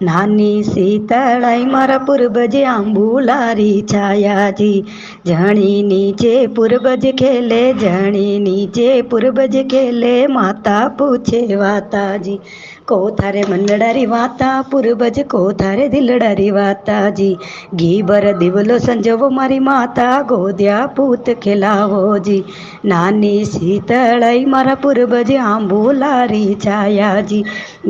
નાની શીતળાઈ મારા પૂર્વજ આંબુલારી છાયાજી, જણી નીચે પૂર્વજ ખેલે, જણી નીચે પૂર્વજ ખેલે, માતા પૂછે વાતાજી, કોથારે મંડળારી વાતા પૂર્વજ કોથારે દિલડારી વાતાજી, ઘીબર દિવલો સંજોવો મારી માતા ગોદ્યા પૂત ખેલાવોજી, નાની શીતળાઈ મારા પૂર્વજ આંબુલારી છાયાજી,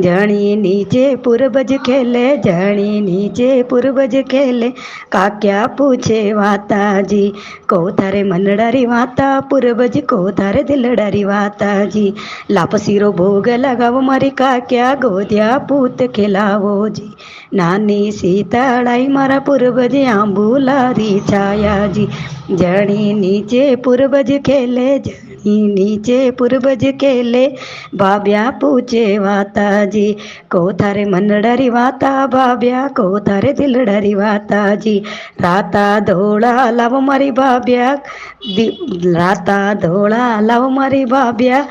જણી નીચે પૂર્વજ ખેલે, જણી નીચે પૂર્વજ ખેલે, કાક્યા પૂછે વાતાજી, કોથારે મંડળારી વાતા પૂર્વજ કોથારે દિલડારી વાતાજી, લાપસીરો ભોગ લગાવો મારી કાક્યા ગોદ્યા પૂત ખેલાવોજી, નાની શીતળાઈ મારા પૂર્વજ આંબુલારી છાયાજી, જણી નીચે પૂર્વજ ખેલે, જણી નીચે પૂર્વજ ખેલે, ભાભ્યા પૂછે વાતાજી, કોથારે મંડળારી વાતા ભાભ્યા કોથારે દિલડારી વાતાજી, રાતા ધોળા લાવો મારી ભાભ્યા, રાતા ધોળા લાવો મારી ભાભ્યા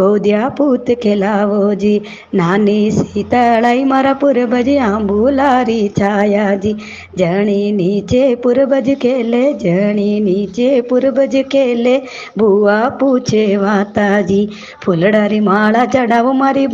ગોદ્યા પૂત ખેલાવોજી, નાની શીતળાઈ મારા પૂર્વજ આંબુલારી છાયાજી, જણી નીચે પૂર્વજ ખેલે, જણી નીચે પૂર્વજ ખેલે, બુઆ પૂછે વાતાજી, ફૂલડારી માળા ચડાવો મારી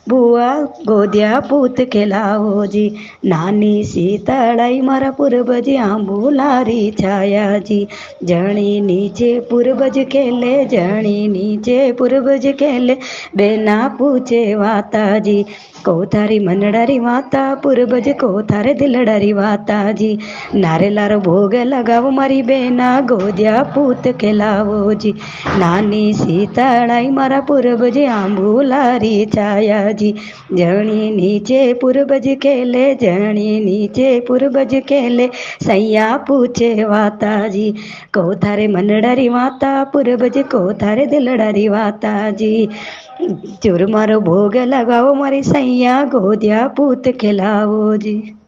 બુઆ ગોદ્યા પૂત ખેલાવોજી, નાની શીતળાઈ મારા પૂર્વજ આંબુલારી છાયાજી, જણી નીચે પૂર્વજ ખેલે, જણી નીચે પૂર્વજ ખેલે, બેના પૂછે વાતાજી, કોથારી મંડળારી વાતા પૂર્વજ કોથારે દિલડારી વાતાજી, નારેલારો ભોગ લગાવો મારી બેના ગોદ્યા પૂત ખેલાવોજી, નાની શીતળાઈ મારા પૂર્વજ આંબુલારી છાયાજી, જણી નીચે પૂર્વજ ખેલે, જણી નીચે પૂર્વજ ખેલે, સૈયા પૂછે વાતાજી, કોથારે મંડળારી વાતા પૂર્વજ કોથારે દિલડારી વાતાજી, ચૂરમારો ભોગ લગાવો મારી સૈયા ગોદ્યા પૂત ખેલાવોજી.